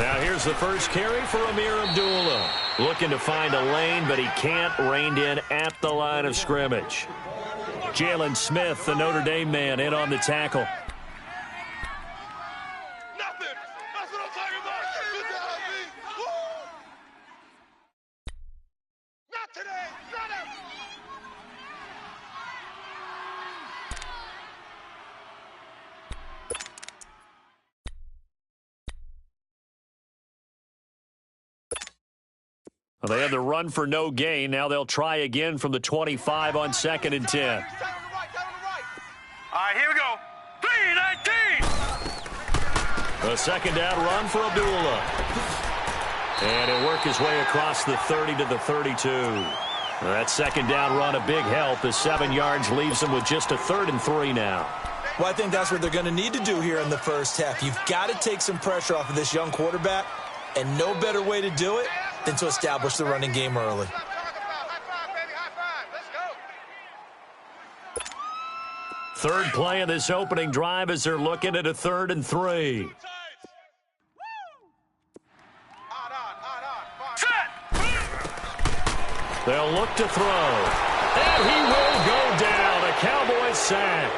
Now here's the first carry for Amir Abdullah. Looking to find a lane, but he can't. Reined in at the line of scrimmage. Jalen Smith, the Notre Dame man, in on the tackle. Nothing. That's what I'm talking about. Good job, B. Woo! Not today. Not ever. Well, they had the run for no gain. Now they'll try again from the 25 on 2nd and 10. All right, here we go. 3-19. A second down run for Abdullah. And he'll work his way across the 30 to the 32. That second down run, a big help as 7 yards leaves him with just a 3rd and 3 now. Well, I think that's what they're going to need to do here in the first half. You've got to take some pressure off of this young quarterback, and no better way to do it than to establish the running game early. Third play of this opening drive as they're looking at a 3rd and 3. They'll look to throw. And he will go down. A Cowboys sack.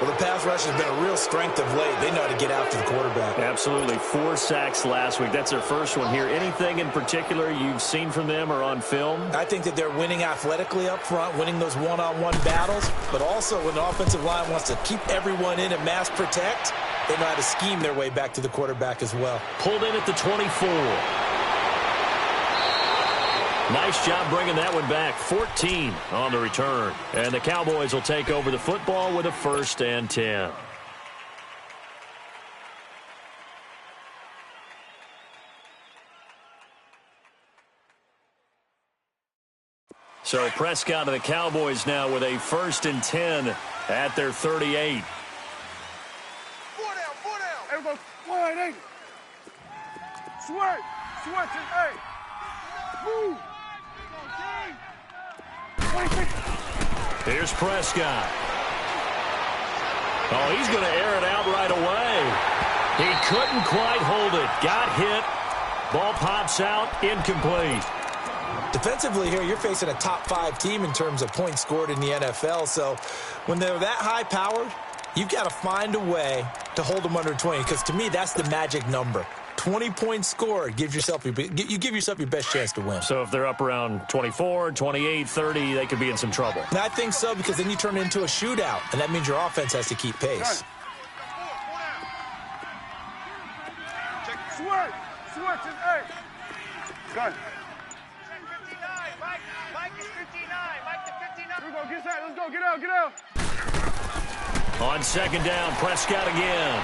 Well, the pass rush has been a real strength of late. They know how to get after the quarterback. Absolutely. 4 sacks last week. That's their first one here. Anything in particular you've seen from them or on film? I think that they're winning athletically up front, winning those one-on-one battles, but also when the offensive line wants to keep everyone in and mass protect, they know how to scheme their way back to the quarterback as well. Pulled in at the 24. Nice job bringing that one back. 14 on the return. And the Cowboys will take over the football with a 1st and 10. So Prescott and the Cowboys now with a 1st and 10 at their 38. 4 down, 4 down. Everybody, 4-8. Switch to 8. Move. Here's Prescott. Oh, he's going to air it out right away. He couldn't quite hold it. Got hit. Ball pops out. Incomplete. Defensively here, you're facing a top 5 team in terms of points scored in the NFL. So when they're that high-powered, you've got to find a way to hold them under 20. Because to me, that's the magic number. 20 points scored, you give yourself your best chance to win. So if they're up around 24, 28, 30, they could be in some trouble. And I think so, because then you turn it into a shootout, and that means your offense has to keep pace. Switch is 8. Gun. Mike is 59. Mike to 59. Here we go. Get set. Let's go. Get out. Get out. On 2nd down, Prescott again.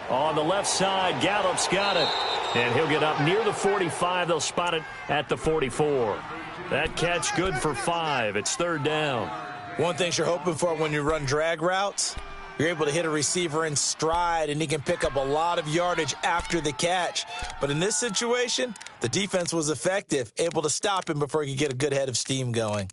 On the left side, Gallup's got it. And he'll get up near the 45. They'll spot it at the 44. That catch good for 5. It's 3rd down. One thing you're hoping for when you run drag routes, you're able to hit a receiver in stride, and he can pick up a lot of yardage after the catch. But in this situation, the defense was effective, able to stop him before he could get a good head of steam going.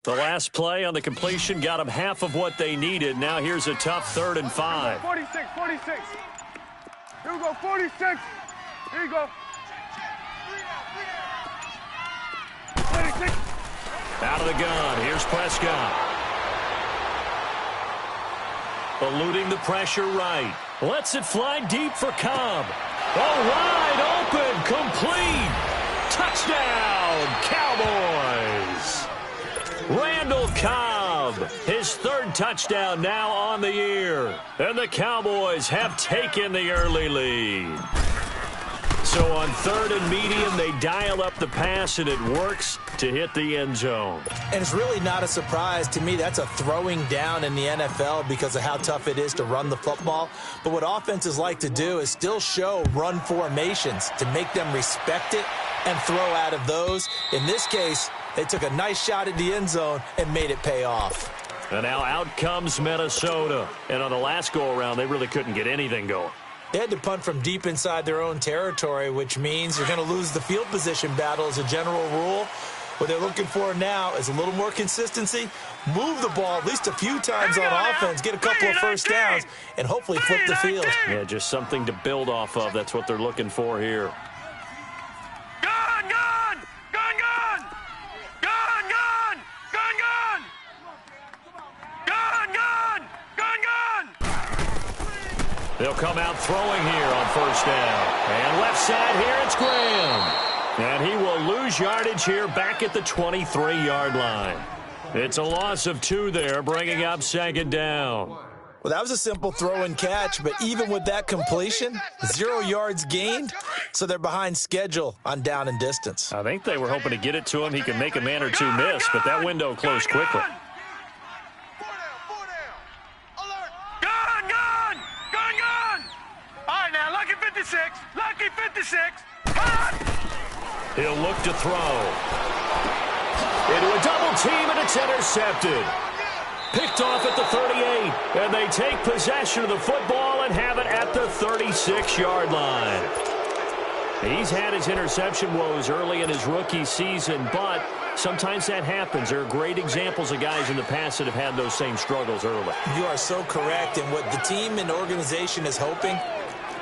The last play on the completion got them half of what they needed. Now here's a tough 3rd and 5. 46. Here we go, 46. Here you go. 46. Out of the gun. Here's Prescott. Eluding the pressure right. Lets it fly deep for Cobb. Oh, wide open. Complete. Touchdown, Cowboys. Randall Cobb, his 3rd touchdown now on the year. And the Cowboys have taken the early lead. So on 3rd and medium, they dial up the pass, and it works to hit the end zone. And it's really not a surprise. To me, that's a throwing down in the NFL because of how tough it is to run the football. But what offenses like to do is still show run formations to make them respect it and throw out of those. In this case, they took a nice shot at the end zone and made it pay off. And now out comes Minnesota. And on the last go-around, they really couldn't get anything going. They had to punt from deep inside their own territory, which means you're going to lose the field position battle as a general rule. What they're looking for now is a little more consistency, move the ball at least a few times on offense, get a couple of first downs, and hopefully flip the field. Yeah, just something to build off of. That's what they're looking for here. Gun, gun! Gun, gun! Gun, gun! Gun, gun! Gun, gun! Gun, gun! They'll come out throwing here on first down. And left side here, it's Graham. And he will lose yardage here back at the 23-yard line. It's a loss of 2 there, bringing up second down. Well, that was a simple throw and catch, but even with that completion, 0 yards gained, so they're behind schedule on down and distance. I think they were hoping to get it to him. He could make a man or two miss, but that window closed quickly. Gun, gun! Gun, gun! All right, now, lucky 56. Lucky 56. Hot! He'll look to throw. Into a double team, and it's intercepted. Picked off at the 38, and they take possession of the football and have it at the 36-yard line. He's had his interception woes early in his rookie season, but sometimes that happens. There are great examples of guys in the past that have had those same struggles early. You are so correct, and what the team and organization is hoping,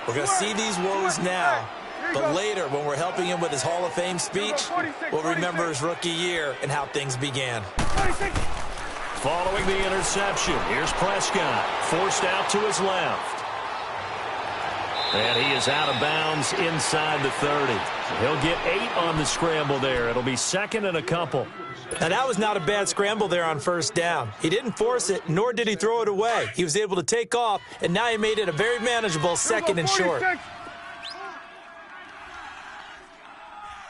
we're going to see these woes now. But later, when we're helping him with his Hall of Fame speech, we'll remember his rookie year and how things began. Following the interception, here's Prescott, forced out to his left. And he is out of bounds inside the 30. He'll get 8 on the scramble there. It'll be second and a couple. Now, that was not a bad scramble there on first down. He didn't force it, nor did he throw it away. He was able to take off, and now he made it a very manageable second and short.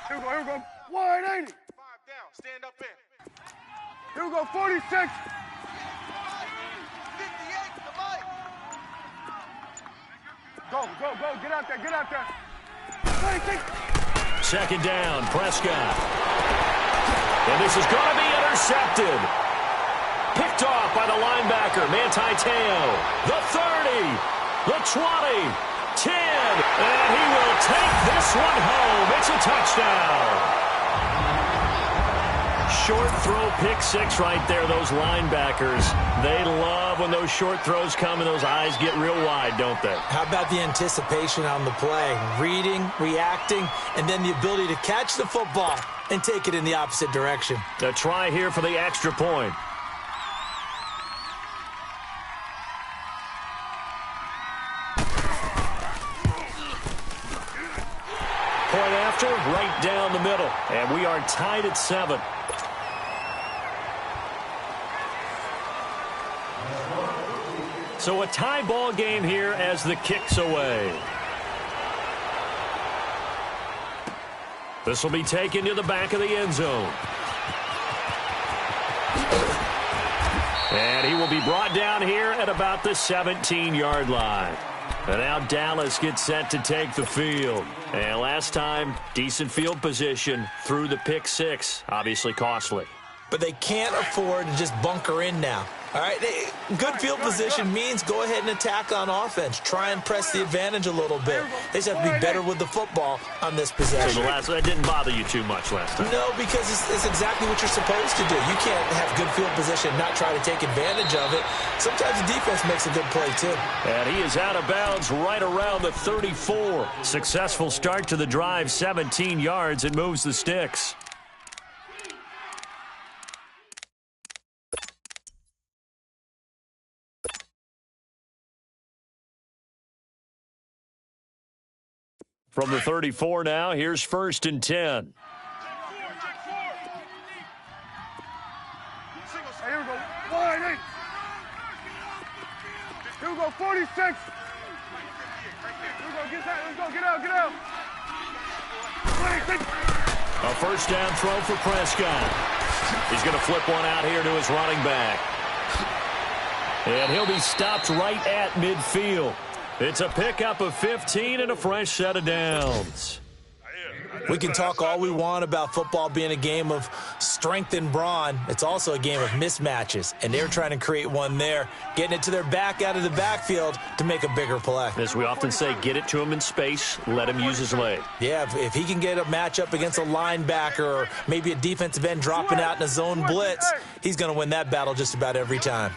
Here we go, 180. 5 down, stand up in. Here we go, 46. 58, the mic. Go, get out there, 26. Second down, Prescott. And this is going to be intercepted. Picked off by the linebacker, Manti Te'o. The 30, the 20. 10, and he will take this one home. It's a touchdown. Short throw, pick 6 right there. Those linebackers, they love when those short throws come and those eyes get real wide, don't they? How about the anticipation on the play? Reading, reacting, and then the ability to catch the football and take it in the opposite direction. A try here for the extra point. Point after, right down the middle. And we are tied at 7. So a tie ball game here as the kick's away. This will be taken to the back of the end zone. And he will be brought down here at about the 17-yard line. And now Dallas gets set to take the field. And last time, decent field position through the pick 6. Obviously costly. But they can't afford to just bunker in now. All right, good field position means go ahead and attack on offense. Try and press the advantage a little bit. They just have to be better with the football on this possession. So that didn't bother you too much last time? No, because it's exactly what you're supposed to do. You can't have good field position and not try to take advantage of it. Sometimes the defense makes a good play, too. And he is out of bounds right around the 34. Successful start to the drive, 17 yards. It moves the sticks. From the 34 now, here's 1st and 10. Here we go, 180. Here we go, 46. Here we go, get out. 26. A first down throw for Prescott. He's going to flip one out here to his running back. And he'll be stopped right at midfield. It's a pickup of 15 and a fresh set of downs. We can talk all we want about football being a game of strength and brawn. It's also a game of mismatches, and they're trying to create one there, getting it to their back out of the backfield to make a bigger play. As we often say, get it to him in space, let him use his leg. Yeah, if he can get a matchup against a linebacker or maybe a defensive end dropping out in a zone blitz, he's going to win that battle just about every time.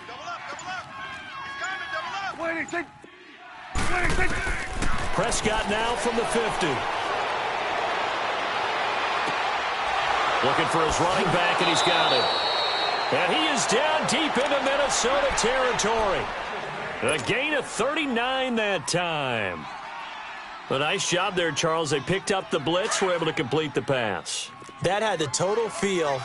Prescott now from the 50. Looking for his running back, and he's got it. And he is down deep into Minnesota territory. A gain of 39 that time. A nice job there, Charles. They picked up the blitz, were able to complete the pass. That had the total feel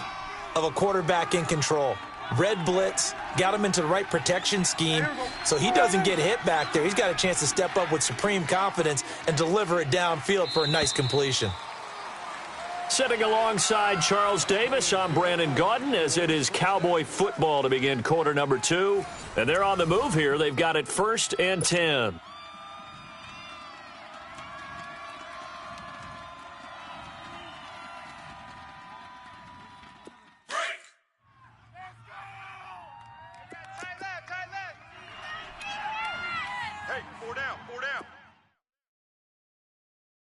of a quarterback in control. Red blitz, got him into the right protection scheme, so he doesn't get hit back there. He's got a chance to step up with supreme confidence and deliver it downfield for a nice completion. Sitting alongside Charles Davis, I'm Brandon Gaudin, as it is Cowboy football to begin quarter number 2. And they're on the move here. They've got it 1st and 10. Hey, 4 down, 4 down.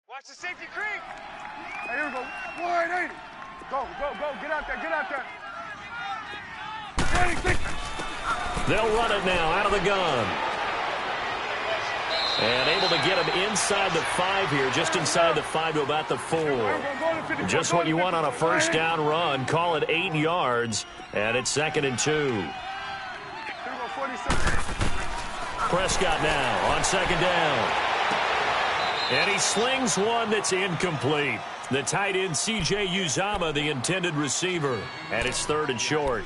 Watch the safety creep. Hey, here we go. 180. Go, get out there. They'll run it now out of the gun. And able to get him inside the 5 here, just inside the 5 to about the 4. Just what you want on a first down run. Call it 8 yards, and it's 2nd and 2. Prescott now on 2nd down. And he slings one that's incomplete. The tight end, C.J. Uzomah, the intended receiver. And it's 3rd and short.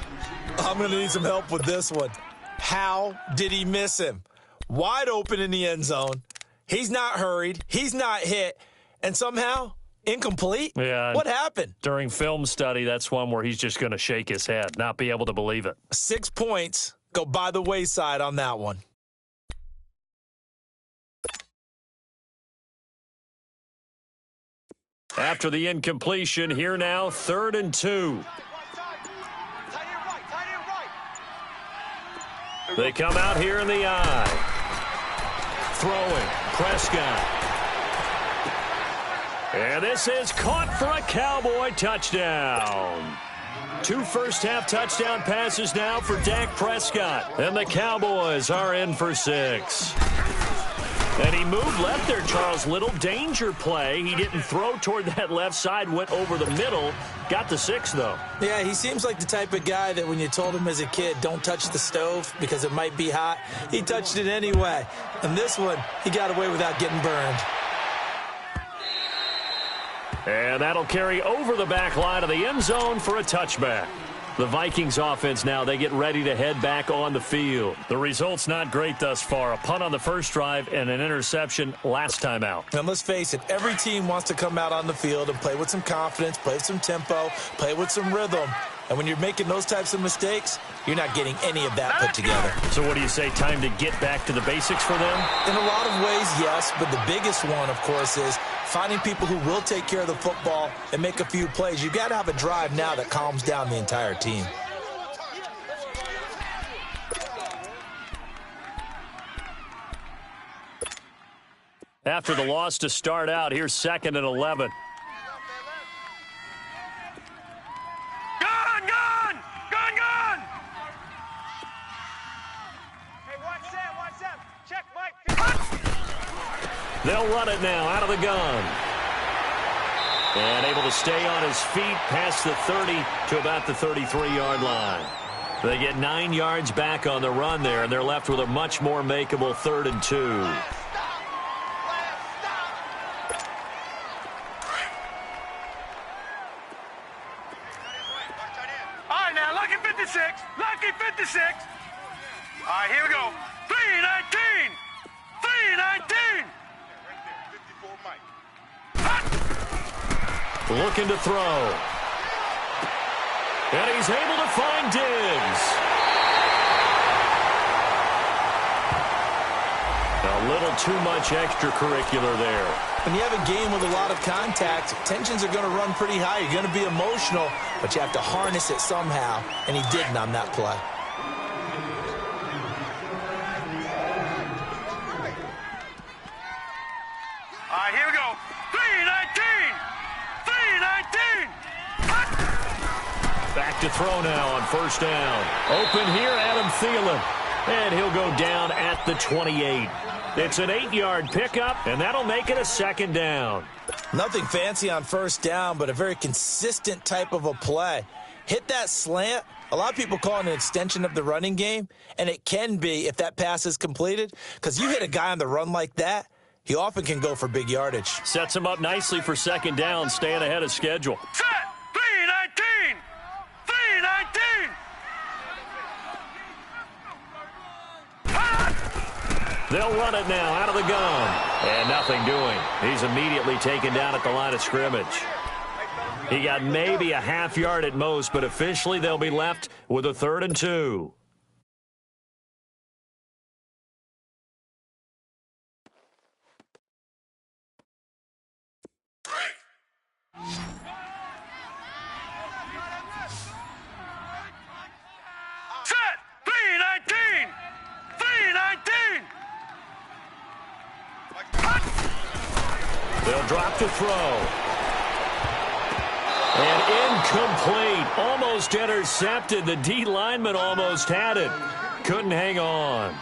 I'm going to need some help with this one. How did he miss him? Wide open in the end zone. He's not hurried. He's not hit. And somehow, incomplete? Yeah. What happened? During film study, that's one where he's just going to shake his head, not be able to believe it. 6 points go by the wayside on that one. After the incompletion, here now, 3rd and 2. They come out here in the eye. Throwing, Prescott. And this is caught for a Cowboy touchdown. 2 first-half touchdown passes now for Dak Prescott. And the Cowboys are in for 6. And he moved left there, Charles. Little danger play. He didn't throw toward that left side, went over the middle. Got the 6, though. Yeah, he seems like the type of guy that when you told him as a kid, don't touch the stove because it might be hot, he touched it anyway. And this one, he got away without getting burned. And that'll carry over the back line of the end zone for a touchback. The Vikings offense now, they get ready to head back on the field. The result's not great thus far. A punt on the first drive and an interception last time out. And let's face it, every team wants to come out on the field and play with some confidence, play with some tempo, play with some rhythm. And when you're making those types of mistakes, you're not getting any of that put together. So what do you say, time to get back to the basics for them? In a lot of ways, yes, but the biggest one, of course, is finding people who will take care of the football and make a few plays. You've got to have a drive now that calms down the entire team. After the loss to start out, here's 2nd and 11. Gun! Hey, watch that. Check, Mike. They'll run it now out of the gun. And able to stay on his feet past the 30 to about the 33-yard line. They get 9 yards back on the run there, and they're left with a much more makeable 3rd and 2. All right, now, lucky 56. All right, here we go. 319. 319. Looking to throw. And he's able to find Diggs. A little too much extracurricular there. When you have a game with a lot of contact, tensions are going to run pretty high. You're going to be emotional, but you have to harness it somehow, and he didn't on that play. All right, here we go. 319! 319! Back to throw now on first down. Open here, Adam Thielen. And he'll go down at the 28. It's an 8-yard pickup, and that'll make it a second down. Nothing fancy on first down, but a very consistent type of a play. Hit that slant. A lot of people call it an extension of the running game, and it can be if that pass is completed, because you hit a guy on the run like that, he often can go for big yardage. Sets him up nicely for second down, staying ahead of schedule. Set! 319! 319! They'll run it now out of the gun. And nothing doing. He's immediately taken down at the line of scrimmage. He got maybe a half yard at most, but officially they'll be left with a 3rd and 2. Set! 319! 319! They'll drop to throw. And incomplete. Almost intercepted. The D lineman almost had it. Couldn't hang on.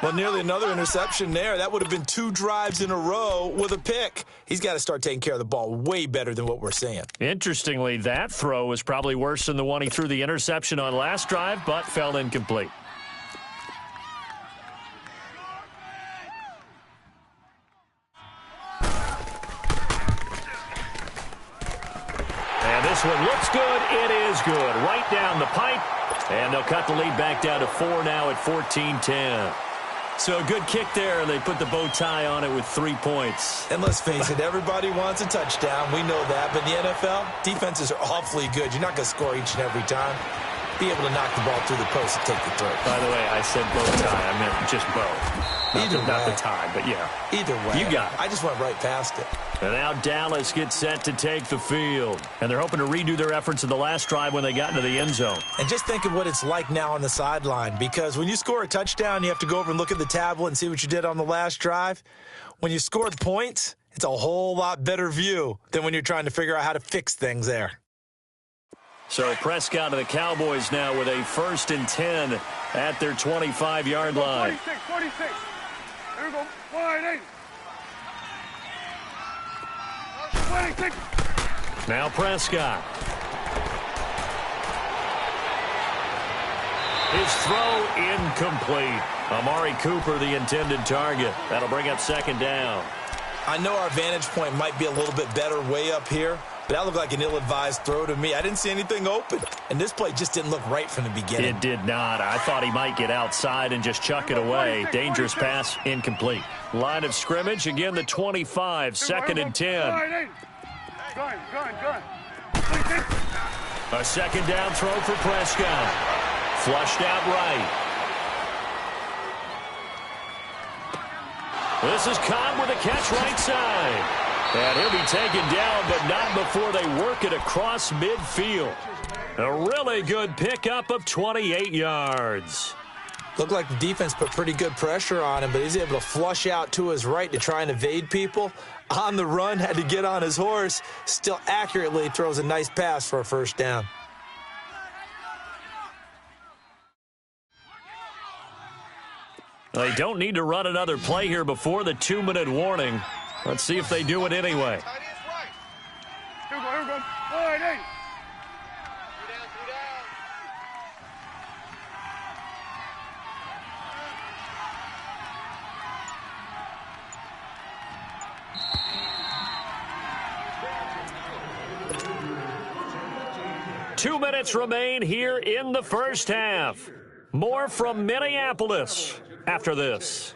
Well, nearly another interception there. That would have been 2 drives in a row with a pick. He's got to start taking care of the ball way better than what we're seeing. Interestingly, that throw was probably worse than the one he threw the interception on last drive, but fell incomplete. And this one looks good. It is good. Right down the pipe. And they'll cut the lead back down to 4 now at 14-10. So a good kick there. They put the bow tie on it with 3 points. And let's face it, everybody wants a touchdown. We know that. But in the NFL, defenses are awfully good. You're not going to score each and every time. Be able to knock the ball through the post and take the throw. By the way, I said bow tie. I meant just bow. Not the tie, but yeah. Either way. You got it. I just went right past it. And now Dallas gets set to take the field. And they're hoping to redo their efforts in the last drive when they got into the end zone. And just think of what it's like now on the sideline, because when you score a touchdown, you have to go over and look at the tablet and see what you did on the last drive. When you scored points, it's a whole lot better view than when you're trying to figure out how to fix things there. So Prescott and the Cowboys now with a 1st and 10 at their 25-yard line. 46. Here we go. 188. 26. Now Prescott. His throw incomplete. Amari Cooper, the intended target. That'll bring up 2nd down. I know our vantage point might be a little bit better way up here, but that looked like an ill-advised throw to me. I didn't see anything open, and this play just didn't look right from the beginning. It did not. I thought he might get outside and just chuck it away. Dangerous pass, incomplete. Line of scrimmage, again the 25, 2nd and 10. Gun. A 2nd down throw for Prescott. Flushed out right. This is Cobb with a catch right side. And he'll be taken down, but not before they work it across midfield. A really good pickup of 28 yards. Looked like the defense put pretty good pressure on him, but he's able to flush out to his right to try and evade people. On the run, had to get on his horse. Still accurately throws a nice pass for a 1st down. They don't need to run another play here before the 2-minute warning. Let's see if they do it anyway. Here we go. 188. 2 minutes remain here in the first half. More from Minneapolis after this.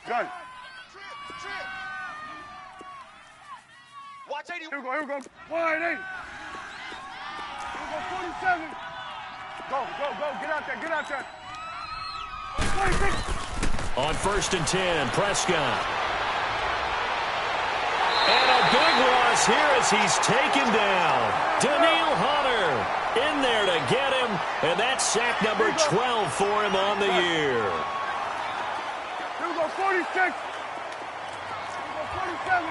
Gun. Watch 80. Here we go. 188. Here we go, 47. Go. Get out there. 26. On 1st and 10, Prescott. And a big loss here as he's taken down. Danielle Hunter in there to get him, and that's sack number 12 for him on the year. Here we go, 46. Here we go, 47.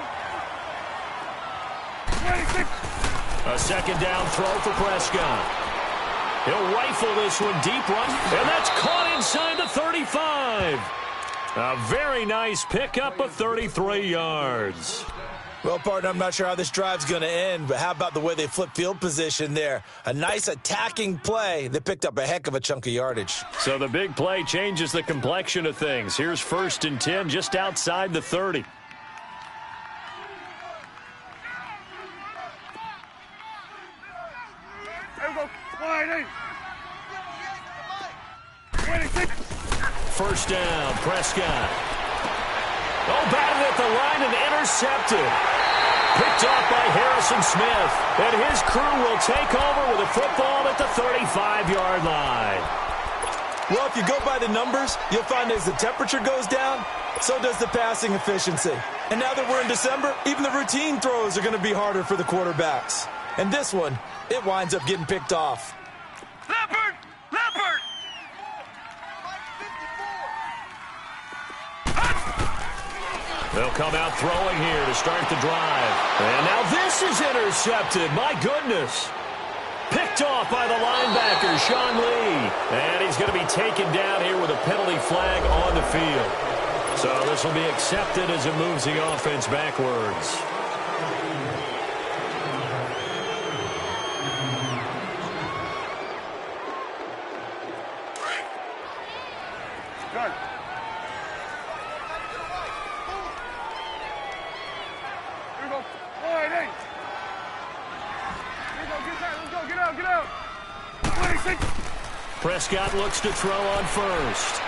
26. A second down throw for Prescott. He'll rifle this one deep right, and that's caught inside the 35. A very nice pickup of 33 yards. Well, partner, I'm not sure how this drive's going to end, but how about the way they flip field position there? A nice attacking play. They picked up a heck of a chunk of yardage. So the big play changes the complexion of things. Here's 1st and 10 just outside the 30. There we go, wide 8. 26. First down, Prescott. Oh, batted at the line and intercepted. Picked off by Harrison Smith. And his crew will take over with a football at the 35-yard line. Well, if you go by the numbers, you'll find as the temperature goes down, so does the passing efficiency. And now that we're in December, even the routine throws are going to be harder for the quarterbacks. And this one, it winds up getting picked off. Leopard! Leopard! They'll come out throwing here to start the drive. And now this is intercepted. My goodness. Picked off by the linebacker, Sean Lee. And he's going to be taken down here with a penalty flag on the field. So this will be accepted as it moves the offense backwards. Good. Here we go. Wide 8. Here we go. Get that. Let's go. Get out. Get out. 26. Prescott looks to throw on first.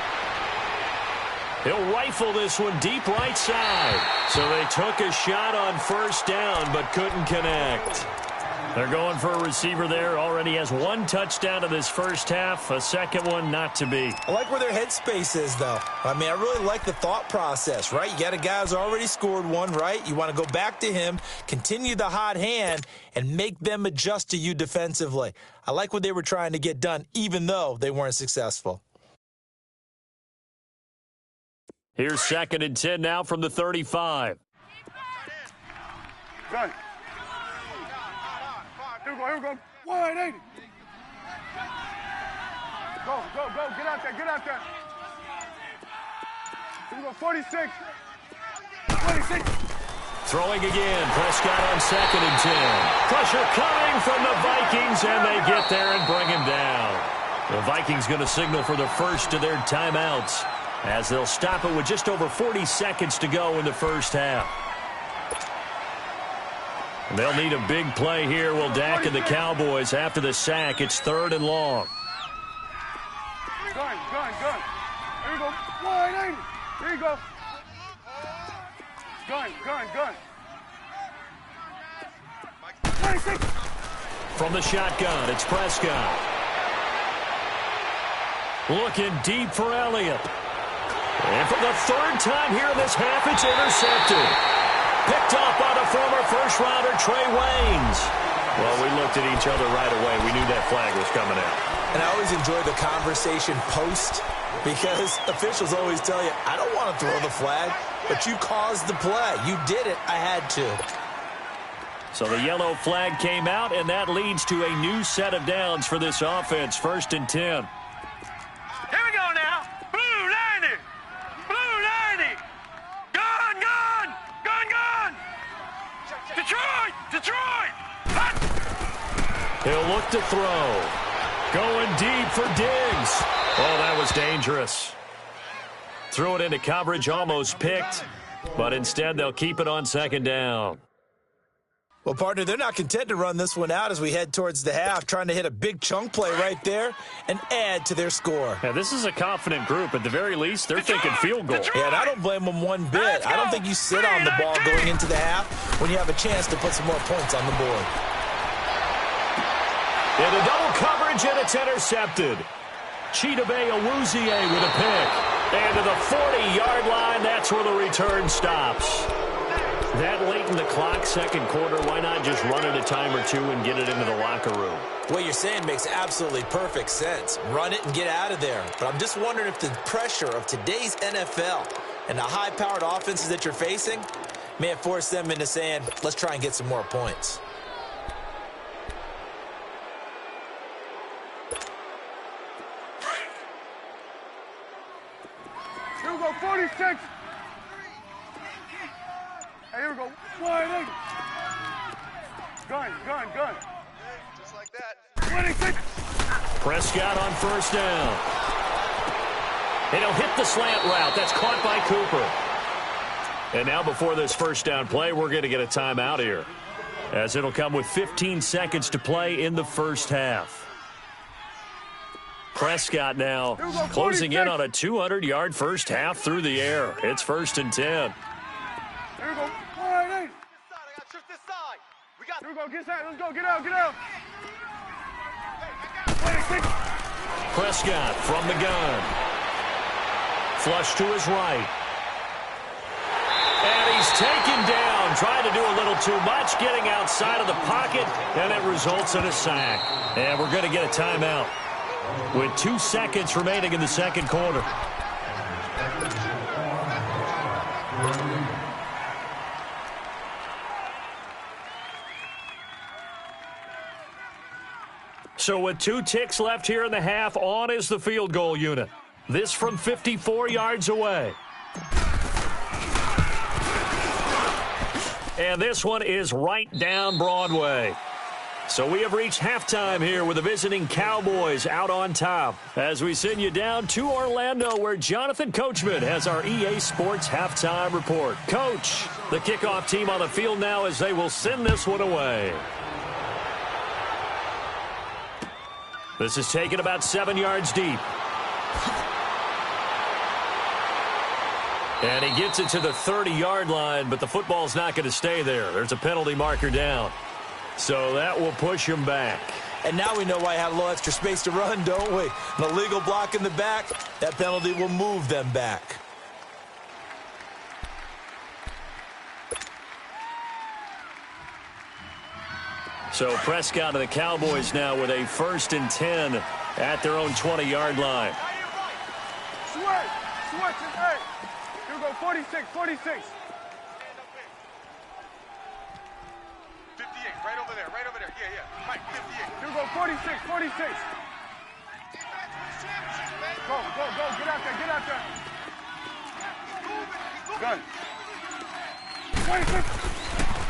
He'll rifle this one deep right side. So they took a shot on first down but couldn't connect. They're going for a receiver there. Already has one touchdown in this first half. A second one not to be. I like where their headspace is, though. I mean, I really like the thought process, right? You got a guy who's already scored one, right? You want to go back to him, continue the hot hand, and make them adjust to you defensively. I like what they were trying to get done, even though they weren't successful. Here's 2nd and 10 now from the 35. Good. Here we go. Here we go. Wide 80. Go. Go. Go. Get out there. Get out there. Here we go. 46. 26. Throwing again. Prescott on 2nd and 10. Pressure coming from the Vikings, and they get there and bring him down. The Vikings going to signal for the first of their timeouts as they'll stop it with just over 40 seconds to go in the first half. And they'll need a big play here. Will Dak and the Cowboys after the sack. It's 3rd and long. Gun. Here we go. Wide 80. Here you go. Gun. 26. From the shotgun, it's Prescott. Looking deep for Elliott. And for the 3rd time here in this half, it's intercepted. Picked off by the former first-rounder, Trey Waynes. Well, we looked at each other right away. We knew that flag was coming out. And I always enjoy the conversation post because officials always tell you, I don't want to throw the flag, but you caused the play. You did it. I had to. So the yellow flag came out, and that leads to a new set of downs for this offense. 1st and 10. Here we go now. Blue 90. Blue 90. Gun. Detroit. Hot. He'll look to throw. Going deep for Diggs. Oh, that was dangerous. Threw it into coverage, almost picked, but instead they'll keep it on 2nd down. Well, partner, they're not content to run this one out as we head towards the half, trying to hit a big chunk play right there and add to their score. Yeah, this is a confident group. At the very least, they're thinking field goal. Yeah, and I don't blame them one bit. I don't think you sit on the ball going into the half when you have a chance to put some more points on the board. Into double coverage, and it's intercepted. Chidobe Awuzie with a pick. And to the 40-yard line, that's where the return stops. That late in the clock, second quarter, why not just run it a time or two and get it into the locker room? What you're saying makes absolutely perfect sense. Run it and get out of there. But I'm just wondering if the pressure of today's NFL and the high-powered offenses that you're facing may have forced them into saying, let's try and get some more points. Here we go, 46. Hey, here we go. Wide eight. Gun. Just like that. 26. Prescott on first down. And he'll hit the slant route. That's caught by Cooper. And now before this first down play, we're going to get a timeout here, as it'll come with 15 seconds to play in the first half. Prescott now closing in on a 200-yard first half through the air. It's 1st and 10. Here we go. Wide eight. I got shift this side. Here we go. Get out. Let's go. Get out. 26. Prescott from the gun. Flush to his right. And he's taken down, trying to do a little too much, getting outside of the pocket, and it results in a sack. And we're going to get a timeout with 2 seconds remaining in the second quarter. So with 2 ticks left here in the half, on is the field goal unit. This from 54 yards away. And this one is right down Broadway. So we have reached halftime here with the visiting Cowboys out on top, as we send you down to Orlando, where Jonathan Coachman has our EA Sports halftime report. Coach, the kickoff team on the field now as they will send this one away. This is taken about 7 yards deep. And he gets it to the 30-yard line, but the football's not going to stay there. There's a penalty marker down. So that will push him back. And now we know why I had a little extra space to run, don't we? An illegal block in the back, that penalty will move them back. So Prescott and the Cowboys now with a 1st and 10 at their own 20-yard line. Switch, hey. Here we go, 46. 58, right over there. Yeah. Mike, 58. Here we go, 46. Go, get out there. Gun. 26.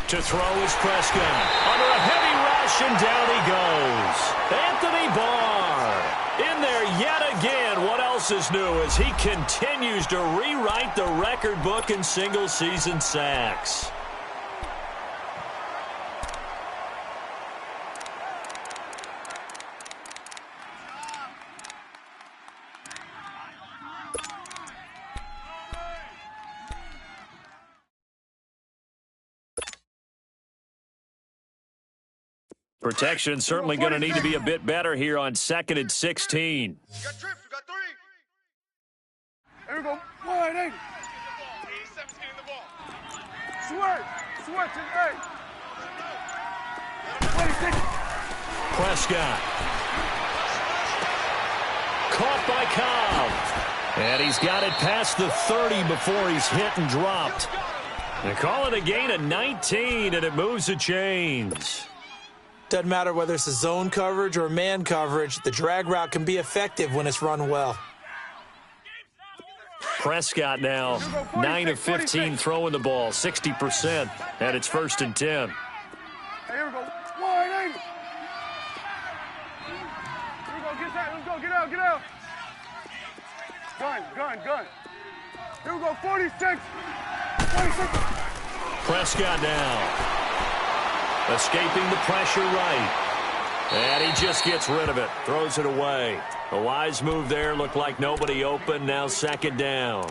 To throw is Prescott. Under a heavy rush, and down he goes. Anthony Barr in there yet again. What else is new as he continues to rewrite the record book in single-season sacks. Protection certainly going to need to be a bit better here on 2nd and 16. You got trips, you got 3. Here we go, wide eight. 17 in the ball. Switch, and 8. 26. Prescott. Caught by Cobb. And he's got it past the 30 before he's hit and dropped. They call it a gain of 19, and it moves the chains. Doesn't matter whether it's a zone coverage or man coverage, the drag route can be effective when it's run well. Prescott now 9 of 15 throwing the ball, 60%, and it's 1st and 10. Hey, here we go. Wide eight. Here we go. Get that. Let's go. Get out. Gun. Here we go. 46. Prescott now escaping the pressure right. And he just gets rid of it. Throws it away. A wise move there. Looked like nobody open. Now 2nd down.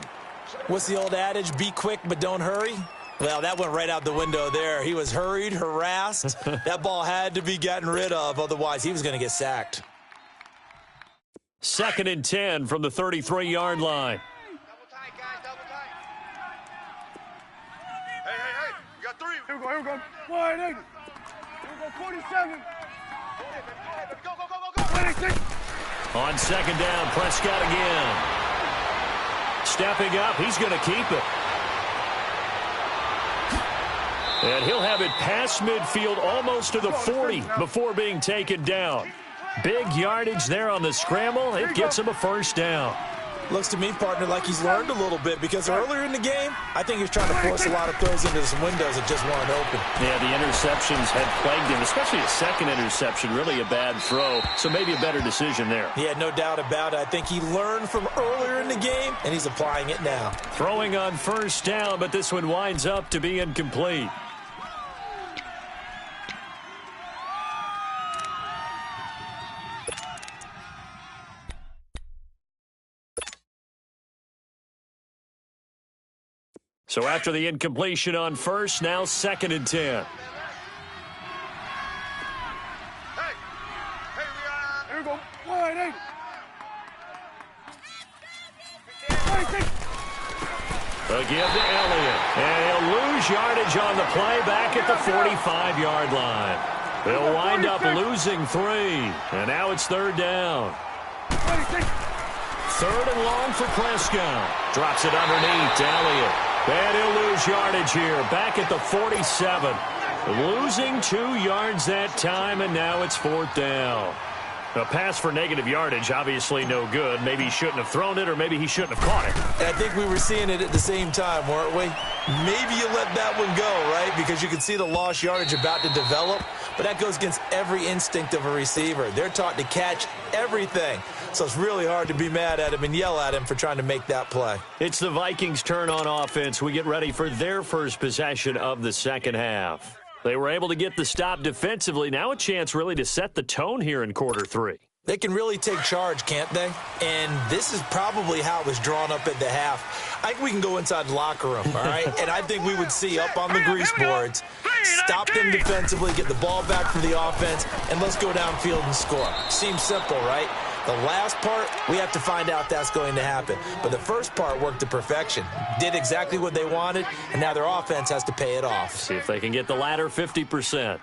What's the old adage? Be quick, but don't hurry. Well, that went right out the window there. He was hurried, harassed. That ball had to be gotten rid of. Otherwise, he was going to get sacked. 2nd and 10 from the 33-yard line. Here we go. 180. Here we go, 47. Go. 26. On second down, Prescott again. Stepping up, he's going to keep it. And he'll have it past midfield almost to the 40 before being taken down. Big yardage there on the scramble. It gets him a first down. Looks to me, partner, like he's learned a little bit because earlier in the game, I think he's trying to force a lot of throws into some windows that just weren't open. Yeah, the interceptions had plagued him, especially a second interception, really a bad throw. So maybe a better decision there. Yeah, no doubt about it. I think he learned from earlier in the game, and he's applying it now. Throwing on first down, but this one winds up to be incomplete. So after the incompletion on first, now second and 10. Here we go. 180. 26. A give to Elliott. And he'll lose yardage on the play back at the 45-yard line. They'll wind up losing 3. And now it's third down. 26. Third and long for Prescott. Drops it underneath to Elliott. And he'll lose yardage here, back at the 47. Losing 2 yards that time, and now it's fourth down. A pass for negative yardage, obviously no good. Maybe he shouldn't have thrown it, or maybe he shouldn't have caught it. And I think we were seeing it at the same time, weren't we? Maybe you let that one go, right? Because you can see the lost yardage about to develop, but that goes against every instinct of a receiver. They're taught to catch everything. So it's really hard to be mad at him and yell at him for trying to make that play. It's the Vikings' turn on offense. We get ready for their first possession of the second half. They were able to get the stop defensively. Now a chance really to set the tone here in quarter 3. They can really take charge, can't they? And this is probably how it was drawn up at the half. I think we can go inside the locker room, all right? And I think we would see up on the grease boards, stop them defensively, get the ball back from the offense, and let's go downfield and score. Seems simple, right? The last part, we have to find out if that's going to happen. But the first part worked to perfection. Did exactly what they wanted, and now their offense has to pay it off. See if they can get the latter 50%.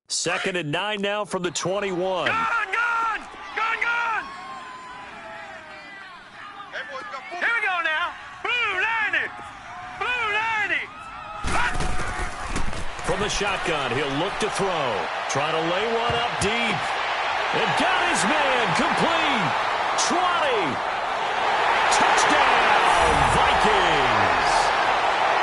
Second and 9 now from the 21. Gun! Here we go now. Blue 90. From the shotgun, he'll look to throw. Trying to lay one up deep. And got his man complete. 20. Touchdown, Vikings.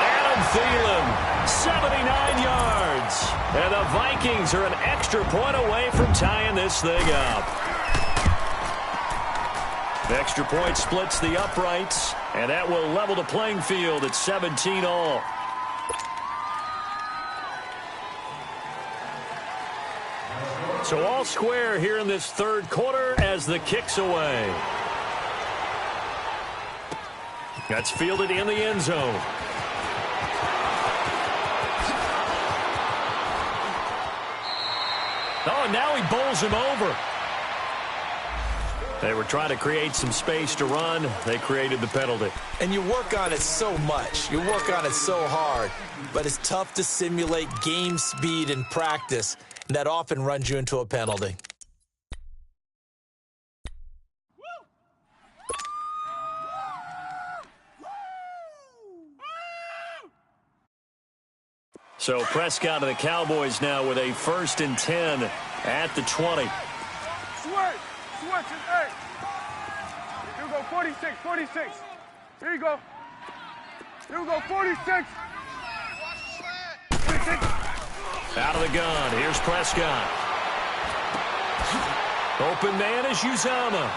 Adam Thielen, 79 yards. And the Vikings are an extra point away from tying this thing up. The extra point splits the uprights, and that will level the playing field at 17 all. So all square here in this third quarter as the kick's away. That's fielded in the end zone. Oh, and now he bowls him over. They were trying to create some space to run. They created the penalty. And you work on it so much. You work on it so hard. But it's tough to simulate game speed in practice. And that often runs you into a penalty. So Prescott and the Cowboys now with a 1st and 10 at the 20. Switch is 8. Here we go, 46. Here you go. Here we go, 46. 46. Out of the gun. Here's Prescott. Open man is Uzama.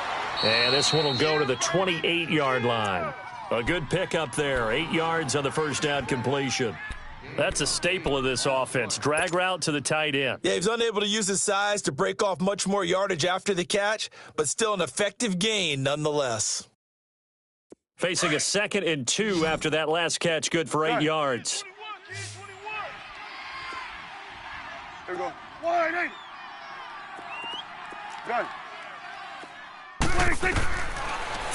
And this one will go to the 28-yard line. A good pickup there. 8 yards on the first down completion. That's a staple of this offense. Drag route to the tight end. Yeah, he was unable to use his size to break off much more yardage after the catch, but still an effective gain nonetheless. Facing a 2nd and 2 after that last catch, good for 8 yards. 21. Here we go. 180. Gun. 26.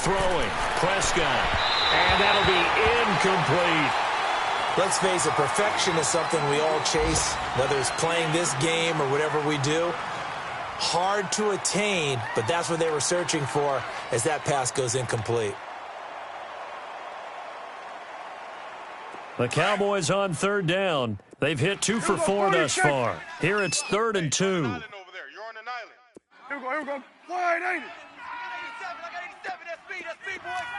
throwing. Prescott. And that'll be incomplete. Let's face it, perfection is something we all chase, whether it's playing this game or whatever we do. Hard to attain, but that's what they were searching for as that pass goes incomplete. The Cowboys on third down. They've hit 2 for 4 thus far. Here it's 3rd and 2. Here we go. Wide, ain't it? Here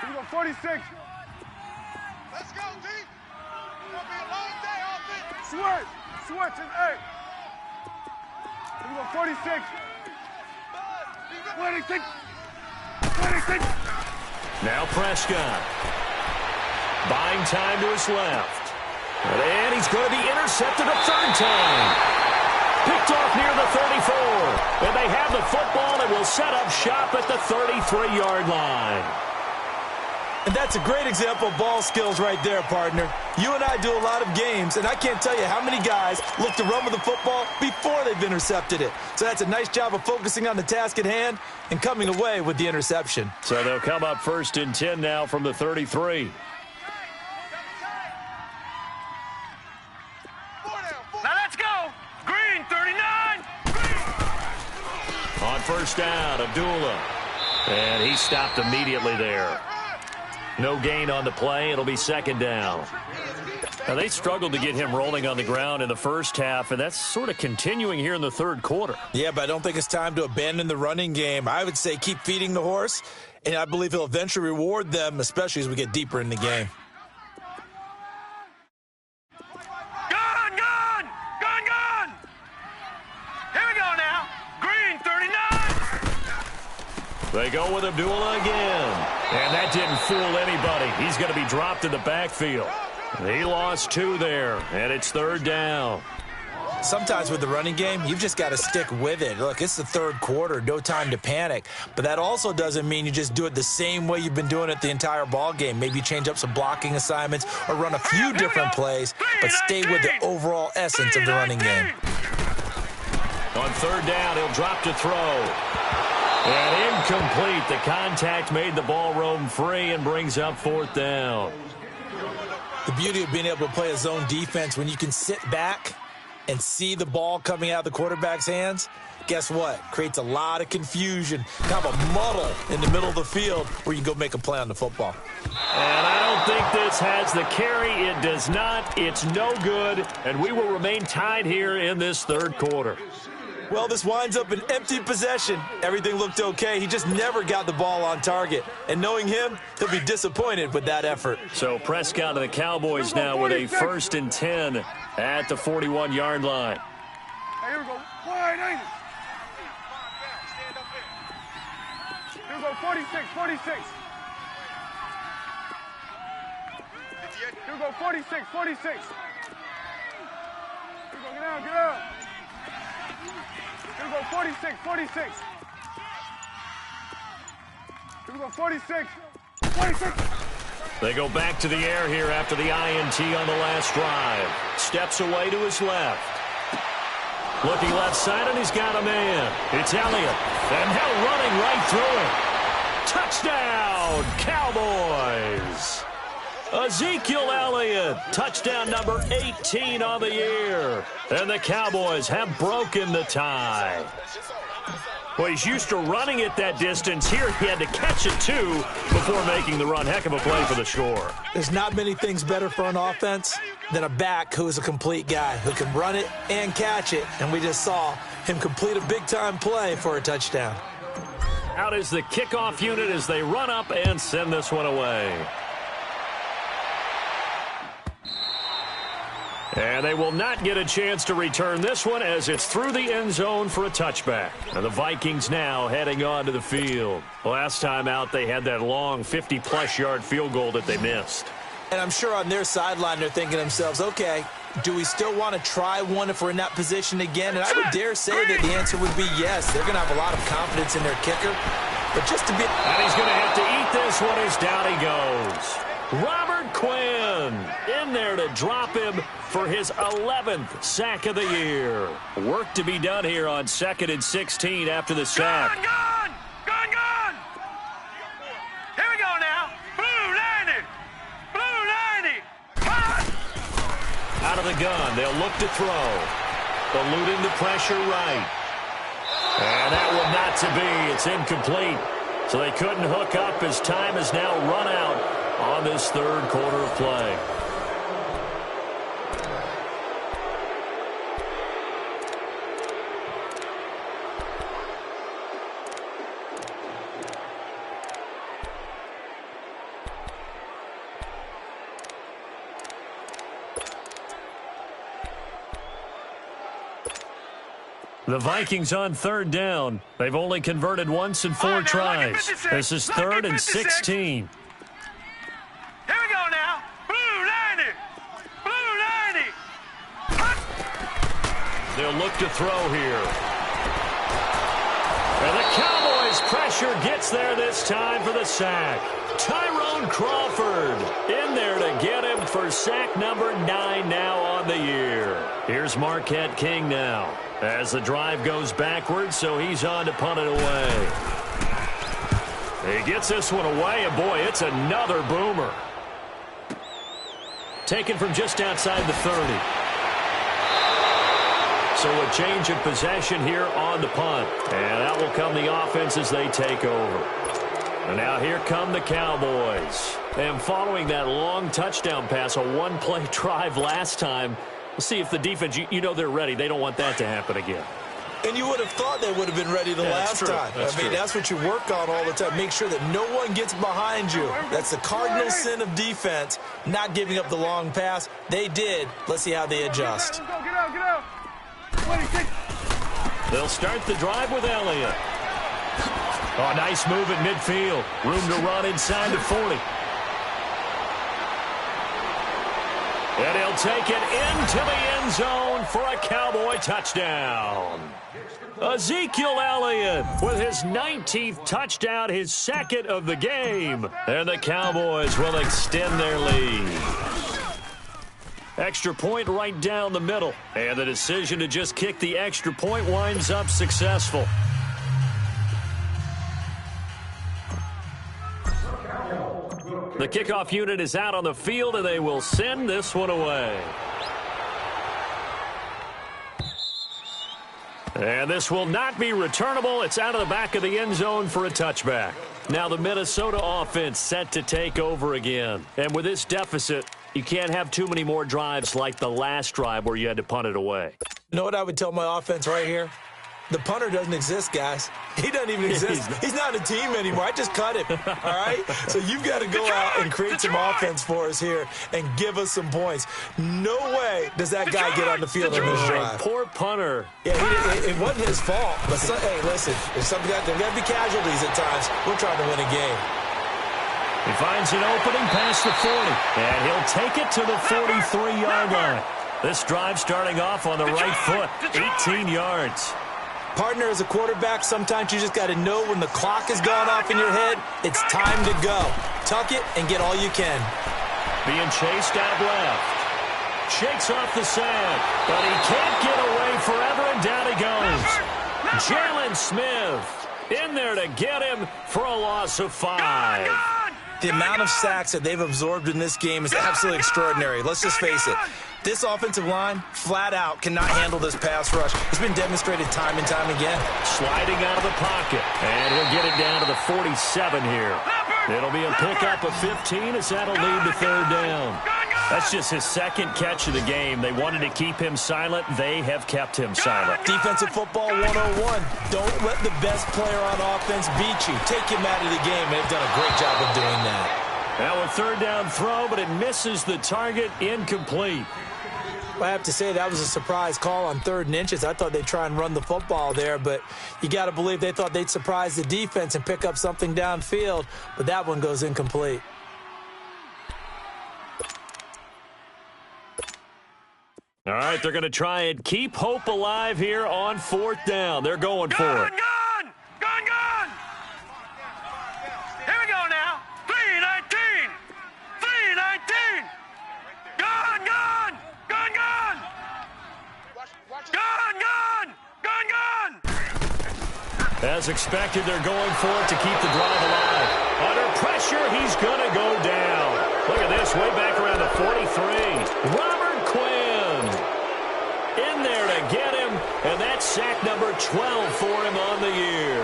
we go, 46. Let's go, D. It's going to be a long day, offense. Switch, and 8. Here we go, 46. 26. Now Prescott. Buying time to his left. And he's going to be intercepted a third time. Picked off near the 34. And they have the football and will set up shop at the 33-yard line. And that's a great example of ball skills right there, partner. You and I do a lot of games, and I can't tell you how many guys look to run with the football before they've intercepted it. So that's a nice job of focusing on the task at hand and coming away with the interception. So they'll come up 1st and 10 now from the 33. Now let's go. Green, 39. On first down, Abdullah. And he stopped immediately there. No gain on the play. It'll be 2nd down. Now, they struggled to get him rolling on the ground in the first half, and that's sort of continuing here in the 3rd quarter. Yeah, but I don't think it's time to abandon the running game. I would say keep feeding the horse, and I believe he'll eventually reward them, especially as we get deeper in the game. Gun! Here we go now. Green, 39. They go with Abdullah again. And that didn't fool anybody. He's going to be dropped in the backfield. He lost 2 there, and it's 3rd down. Sometimes with the running game, you've just got to stick with it. Look, it's the 3rd quarter, no time to panic. But that also doesn't mean you just do it the same way you've been doing it the entire ball game. Maybe change up some blocking assignments or run a few different plays, but stay with the overall essence of the running game. On 3rd down, he'll drop to throw. And incomplete. The contact made the ball roam free and brings up 4th down. The beauty of being able to play a zone defense when you can sit back and see the ball coming out of the quarterback's hands, guess what? Creates a lot of confusion, kind of a muddle in the middle of the field where you can go make a play on the football. And I don't think this has the carry. It does not. It's no good. And we will remain tied here in this 3rd quarter. Well, this winds up an empty possession. Everything looked okay. He just never got the ball on target. And knowing him, he'll be disappointed with that effort. So Prescott and the Cowboys now with a 1st and 10 at the 41-yard line. Hey, here we go. Wide, ain't it? Here we go, 46. Here we go, 46. Here we go, get out. Here we go, 46. Here we go, 46. They go back to the air here after the INT on the last drive. Steps away to his left. Looking left side, and he's got a man. It's Elliott. And now running right through it. Touchdown, Cowboys. Ezekiel Elliott, touchdown number 18 on the year. And the Cowboys have broken the tie. Well, he's used to running it that distance. Here he had to catch it, too, before making the run. Heck of a play for the score. There's not many things better for an offense than a back who is a complete guy who can run it and catch it. And we just saw him complete a big-time play for a touchdown. Out is the kickoff unit as they run up and send this one away. And they will not get a chance to return this one as it's through the end zone for a touchback. And the Vikings now heading on to the field. Last time out, they had that long 50-plus yard field goal that they missed. And I'm sure on their sideline they're thinking to themselves, okay, do we still want to try one if we're in that position again? And I would dare say that the answer would be yes. They're going to have a lot of confidence in their kicker. But just to be... And he's going to have to eat this one as down he goes. Robert Quinn in there to drop him for his 11th sack of the year. Work to be done here on 2nd and 16 after the sack. Gun! Here we Out of the gun, they'll look to throw. Eluding the pressure right. And that one not to be. It's incomplete. So they couldn't hook up as time has now run out on this third quarter of play. The Vikings on third down. They've only converted once in 4 tries. This is 3rd and 16. Here we go now. Blue 90. Blue 90. They'll look to throw here. And the Cowboys' pressure gets there this time for the sack. Tyrone Crawford in there to get him for sack number 9 now on the year. Here's Marquette King now as the drive goes backwards, so he's on to punt it away. He gets this one away, and boy, it's another boomer. Taken from just outside the 30. So a change of possession here on the punt. And out will come the offense as they take over. And now here come the Cowboys. And following that long touchdown pass, a one-play drive last time, we'll see if the defense, you know they're ready. They don't want that to happen again. And you would have thought they would have been ready the last time. That's what you work on all the time. Make sure that no one gets behind you. That's the cardinal sin of defense, not giving up the long pass. They did. Let's see how they adjust. Get out. 26. They'll start the drive with Elliott. Oh, nice move at midfield. Room to run inside the 40. And he'll take it into the end zone for a Cowboy touchdown. Ezekiel Elliott with his 19th touchdown, his 2nd of the game. And the Cowboys will extend their lead. Extra point right down the middle. And the decision to just kick the extra point winds up successful. The kickoff unit is out on the field, and they will send this one away. And this will not be returnable. It's out of the back of the end zone for a touchback. Now the Minnesota offense set to take over again. And with this deficit, you can't have too many more drives like the last drive where you had to punt it away. You know what I would tell my offense right here? The punter doesn't exist, guys. He doesn't even exist. He's not a team anymore. I just cut him, all right? So you've got to go out and create some offense for us here and give us some points. No way does that guy get on the field on this drive. Poor punter. Yeah, it wasn't his fault. But, hey, listen, there's got to be casualties at times. We're trying to win a game. He finds an opening past the 40, and he'll take it to the 43-yard line. This drive starting off on the right foot, 18 yards. Partner, as a quarterback, sometimes you just got to know when the clock has gone off in your head, it's time to go. Tuck it and get all you can. Being chased out left. Shakes off the sack, but he can't get away forever, and down he goes. Jalen Smith in there to get him for a loss of 5. The amount of sacks that they've absorbed in this game is absolutely extraordinary. Let's just face it. This offensive line, flat out, cannot handle this pass rush. It's been demonstrated time and time again. Sliding out of the pocket, and he'll get it down to the 47 here. It'll be a pickup of 15 as that'll lead to 3rd down. That's just his 2nd catch of the game. They wanted to keep him silent. They have kept him silent. Defensive football 101. Don't let the best player on offense beat you. Take him out of the game, and they've done a great job of doing that. Now a 3rd down throw, but it misses the target, incomplete. I have to say that was a surprise call on 3rd and inches. I thought they'd try and run the football there, but you got to believe they thought they'd surprise the defense and pick up something downfield, but that one goes incomplete. All right, they're going to try and keep hope alive here on 4th down. They're going for it. Gone! Here we go now. 3-19. 3-19. Gone! As expected, they're going for it to keep the drive alive. Under pressure, he's going to go down. Look at this, way back around the 43. Robert Quinn sack number 12 for him on the year.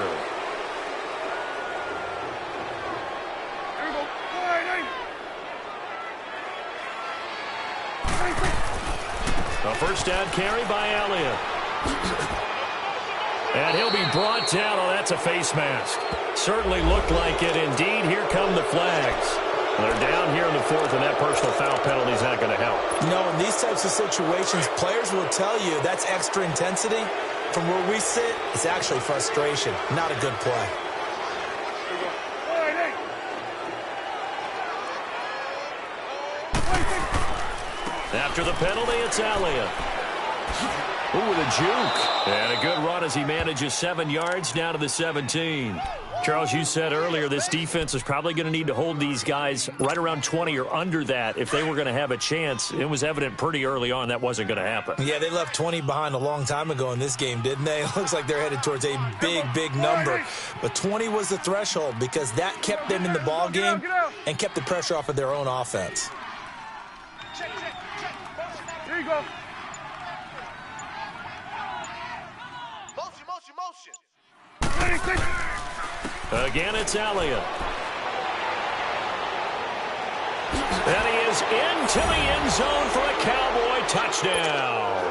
A first down carry by Elliott. And he'll be brought down. Oh, that's a face mask. Certainly looked like it. Indeed, here come the flags. They're down here in the fourth, and that personal foul penalty is not going to help. No, in these types of situations, players will tell you that's extra intensity. From where we sit, it's actually frustration, not a good play. After the penalty, it's Elliott. Ooh, with a juke. And a good run as he manages 7 yards down to the 17. Charles, you said earlier this defense is probably going to need to hold these guys right around 20 or under that if they were going to have a chance. It was evident pretty early on that wasn't going to happen. Yeah, they left 20 behind a long time ago in this game, didn't they? It looks like they're headed towards a big, big number. But 20 was the threshold because that kept them in the ball game and kept the pressure off of their own offense. Here you go. Motion. Again, it's Elliott. And he is into the end zone for a Cowboy touchdown.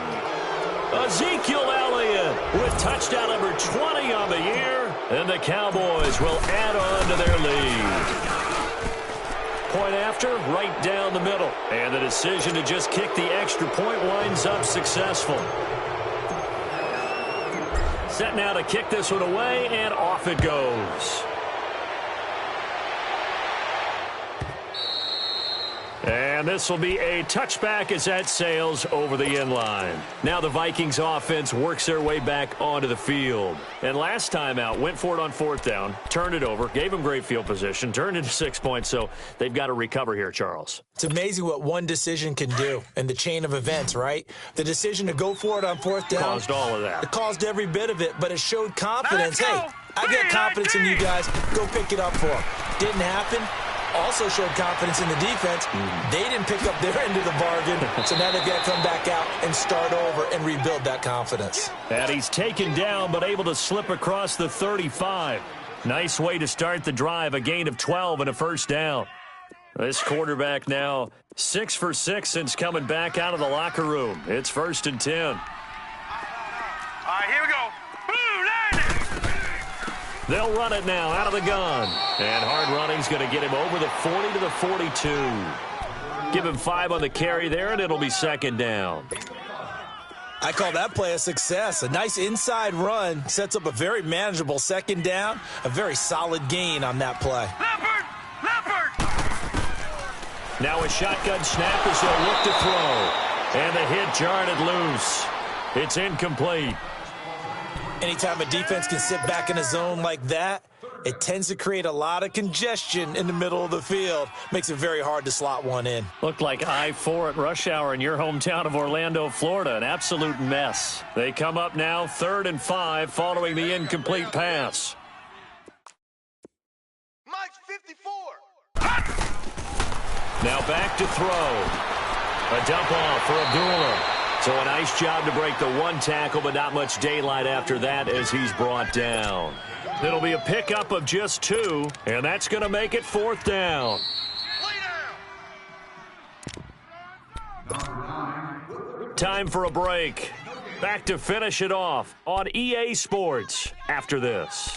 Ezekiel Elliott with touchdown number 20 on the year. And the Cowboys will add on to their lead. Point after, right down the middle. And the decision to just kick the extra point winds up successful. Set now to kick this one away, and off it goes. And this will be a touchback as that sails over the end line. Now the Vikings offense works their way back onto the field. And last time out, went for it on fourth down, turned it over, gave them great field position, turned into 6 points, so they've got to recover here, Charles. It's amazing what one decision can do in the chain of events, right? The decision to go for it on fourth down. Caused all of that. It caused every bit of it, but it showed confidence. Hey, I got confidence in you guys. Go pick it up for them. Didn't happen. Also showed confidence in the defense. They didn't pick up their end of the bargain, so now they've got to come back out and start over and rebuild that confidence. And he's taken down but able to slip across the 35. Nice way to start the drive, a gain of 12 and a first down. This quarterback now 6 for 6 since coming back out of the locker room. It's 1st and 10. All right, here we go. They'll run it now out of the gun. And hard running's going to get him over the 40 to the 42. Give him 5 on the carry there, and it'll be 2nd down. I call that play a success. A nice inside run sets up a very manageable 2nd down. A very solid gain on that play. Leopard! Now a shotgun snap as they'll look to throw. And the hit jarred it loose. It's incomplete. Anytime a defense can sit back in a zone like that, it tends to create a lot of congestion in the middle of the field. Makes it very hard to slot one in. Looked like I-4 at rush hour in your hometown of Orlando, Florida. An absolute mess. They come up now 3rd and 5 following the incomplete pass. Mike's 54. Now back to throw. A dump off for Abdullah. So a nice job to break the one tackle, but not much daylight after that as he's brought down. It'll be a pickup of just 2, and that's going to make it 4th down. Time for a break. Back to finish it off on EA Sports after this.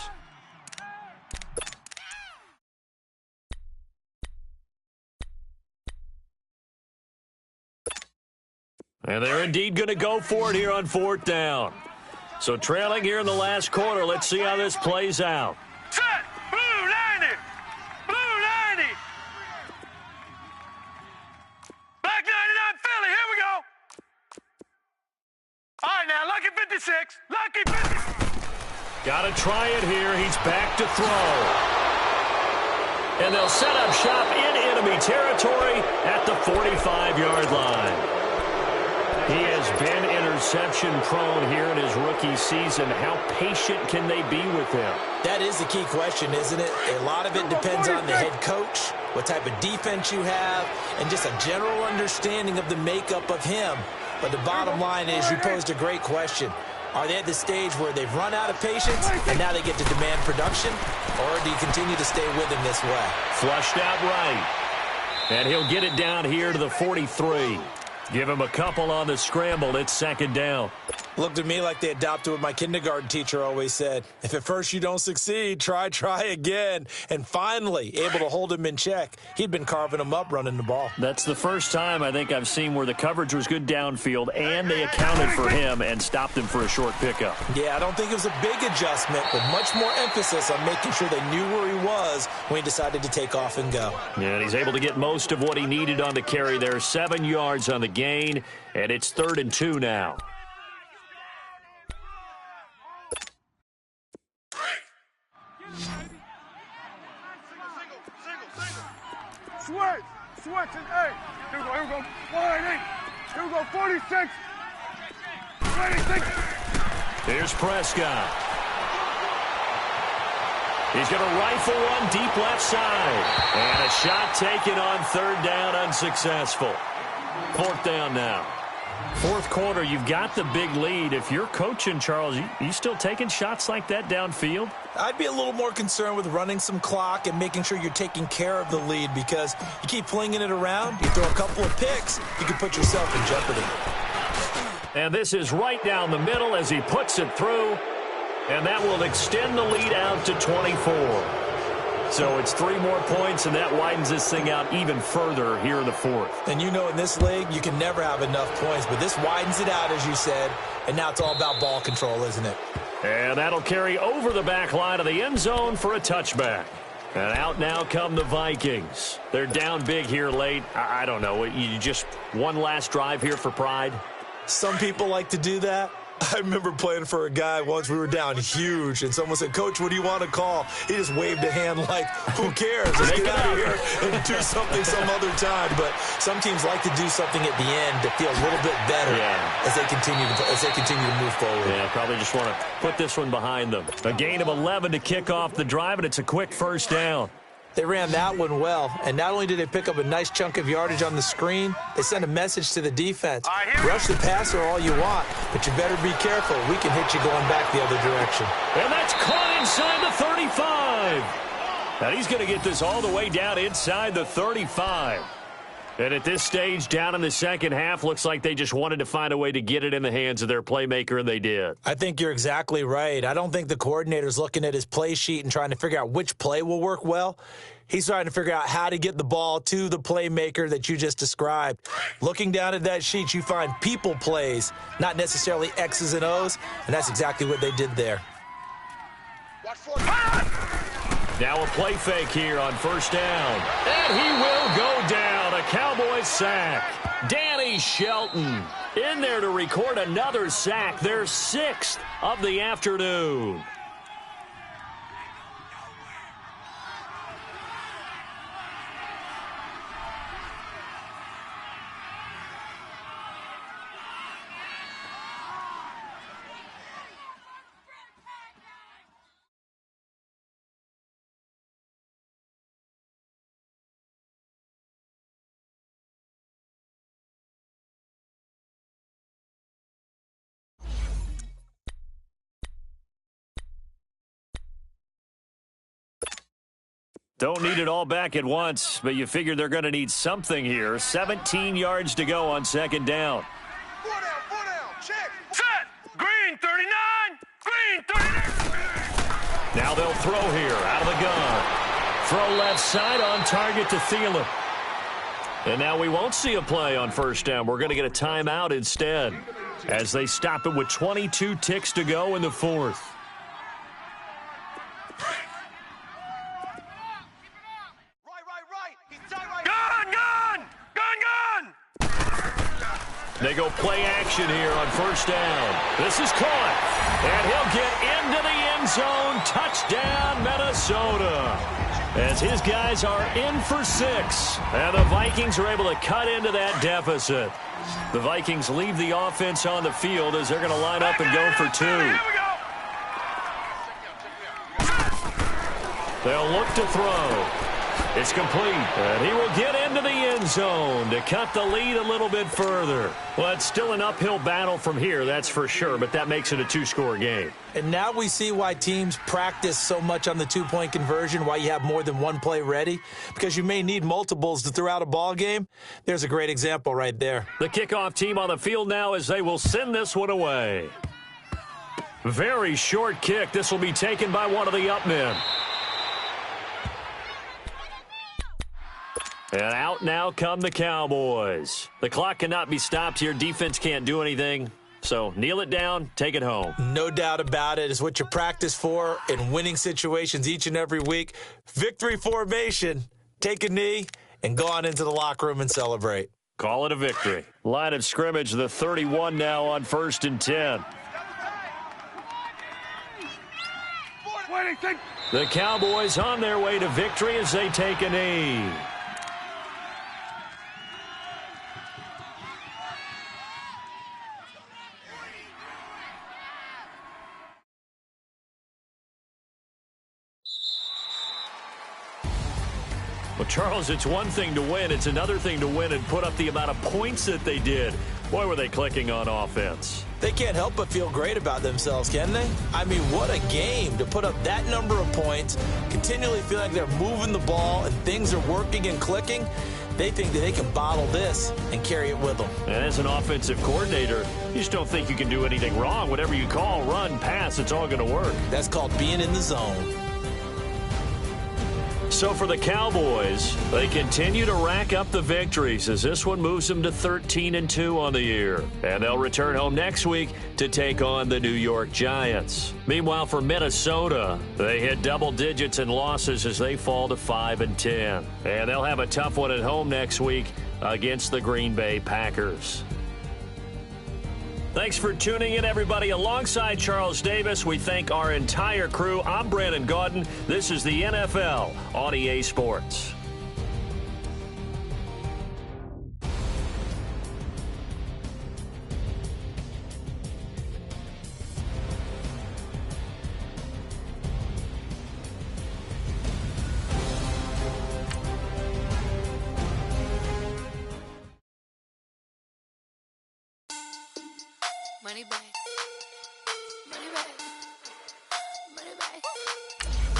And they're indeed going to go for it here on 4th down. So trailing here in the last quarter. Let's see how this plays out. Set! Blue 90! Blue 90! Black 99 Philly, here we go! All right, now, Lucky 56. Lucky 50. Got to try it here. He's back to throw. And they'll set up shop in enemy territory at the 45-yard line. He has been interception-prone here in his rookie season. How patient can they be with him? That is the key question, isn't it? A lot of it depends on the head coach, what type of defense you have, and just a general understanding of the makeup of him. But the bottom line is you posed a great question. Are they at the stage where they've run out of patience and now they get to demand production? Or do you continue to stay with him this way? Flushed out right. And he'll get it down here to the 43. Give him a couple on the scramble. It's second down. Looked to me like they adopted what my kindergarten teacher always said. If at first you don't succeed, try again. And finally, able to hold him in check. He'd been carving him up running the ball. That's the first time I think I've seen where the coverage was good downfield and they accounted for him and stopped him for a short pickup. Yeah, I don't think it was a big adjustment, but much more emphasis on making sure they knew where he was when he decided to take off and go. Yeah, and he's able to get most of what he needed on the carry there. 7 yards on the gain, and it's 3rd and 2 now. Switch, and 8. Here we go. 1-8. Here we go, 46. 26. Here's Prescott. He's going to rifle one deep left side. And a shot taken on 3rd down, unsuccessful. 4th down now. 4th quarter, you've got the big lead. If you're coaching, Charles, you still taking shots like that downfield? I'd be a little more concerned with running some clock and making sure you're taking care of the lead, because you keep flinging it around, you throw a couple of picks, you can put yourself in jeopardy. And this is right down the middle as he puts it through, and that will extend the lead out to 24. So it's 3 more points, and that widens this thing out even further here in the 4th. And you know, in this league, you can never have enough points, but this widens it out, as you said, and now it's all about ball control, isn't it? And that'll carry over the back line of the end zone for a touchback. And out now come the Vikings. They're down big here late. I don't know. You just one last drive here for pride? Some people like to do that. I remember playing for a guy once. We were down huge, and someone said, "Coach, what do you want to call?" He just waved a hand like, "Who cares? Let's get out of here and do something some other time." But some teams like to do something at the end to feel a little bit better as they continue to move forward. Yeah, probably just want to put this one behind them. A gain of 11 to kick off the drive, and it's a quick 1st down. They ran that one well, and not only did they pick up a nice chunk of yardage on the screen, they sent a message to the defense. Rush the passer all you want, but you better be careful. We can hit you going back the other direction. And that's caught inside the 35. And he's going to get this all the way down inside the 35. And at this stage, down in the second half, looks like they just wanted to find a way to get it in the hands of their playmaker, and they did. I think you're exactly right. I don't think the coordinator's looking at his play sheet and trying to figure out which play will work well. He's trying to figure out how to get the ball to the playmaker that you just described. Looking down at that sheet, you find people plays, not necessarily X's and O's, and that's exactly what they did there. Now a play fake here on 1st down. And he will go down. A Cowboys sack. Danny Shelton in there to record another sack. Their 6th of the afternoon. Don't need it all back at once, but you figure they're going to need something here. 17 yards to go on 2nd down. 4 down, check. Set. Green, 39. Green, 39. Now they'll throw here out of the gun. Throw left side on target to Thielen. And now we won't see a play on 1st down. We're going to get a timeout instead as they stop it with 22 ticks to go in the 4th. They go play action here on 1st down. This is caught. And he'll get into the end zone. Touchdown, Minnesota. As his guys are in for 6. And the Vikings are able to cut into that deficit. The Vikings leave the offense on the field as they're going to line up and go for 2. They'll look to throw. It's complete, and he will get into the end zone to cut the lead a little bit further. Well, it's still an uphill battle from here, that's for sure, but that makes it a two-score game. And now we see why teams practice so much on the two-point conversion, why you have more than one play ready, because you may need multiples to throw out a ball game. There's a great example right there. The kickoff team on the field now as they will send this one away. Very short kick. This will be taken by one of the up men. And out now come the Cowboys. The clock cannot be stopped here. Defense can't do anything. So kneel it down, take it home. No doubt about it. It's what you practice for in winning situations each and every week. Victory formation. Take a knee and go on into the locker room and celebrate. Call it a victory. Line of scrimmage, the 31 now on 1st and 10. The Cowboys on their way to victory as they take a knee. Well, Charles, it's one thing to win. It's another thing to win and put up the amount of points that they did. Boy, were they clicking on offense. They can't help but feel great about themselves, can they? I mean, what a game to put up that number of points, continually feel like they're moving the ball and things are working and clicking. They think that they can bottle this and carry it with them. And as an offensive coordinator, you just don't think you can do anything wrong. Whatever you call, run, pass, it's all going to work. That's called being in the zone. So for the Cowboys, they continue to rack up the victories as this one moves them to 13-2 on the year. And they'll return home next week to take on the New York Giants. Meanwhile, for Minnesota, they hit double digits in losses as they fall to 5-10. And they'll have a tough one at home next week against the Green Bay Packers. Thanks for tuning in, everybody. Alongside Charles Davis, we thank our entire crew. I'm Brandon Gaudin. This is the NFL on EA Sports. Money back. Money back. Money back.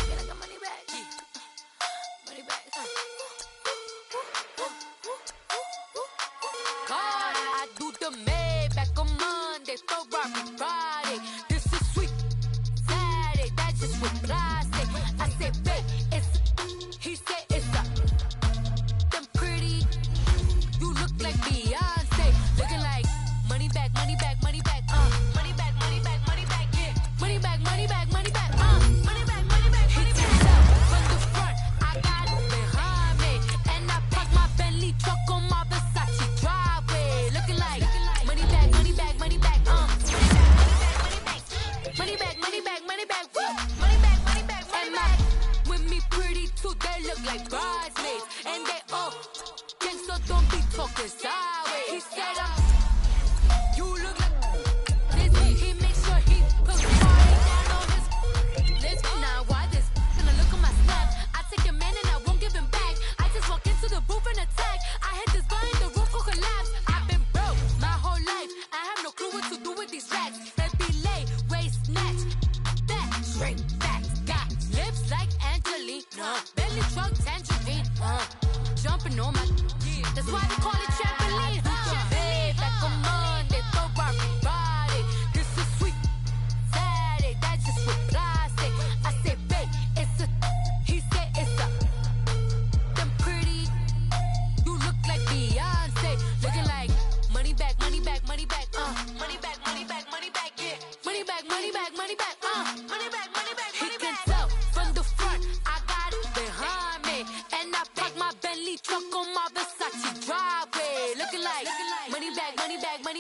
Get like a money back. Money back. God, I do the Maybach on Monday, Ferrari Friday. This is sweet Saturday. That's just what I say. I say, babe, it's. He said it's a. Them pretty. You look like Beyonce. Looking like money back, money back, money back. Money back, money back, money back, yeah. Money back, money back, money back. Money back, money back. He takes up from the front, I got it behind me, and I park my Bentley truck on my Versace driveway, looking like money back, money back, money back. Money back, money back, money back, money back, money back, money back. With me pretty too, they look like bridesmaids, and they all gang, so don't be talking side.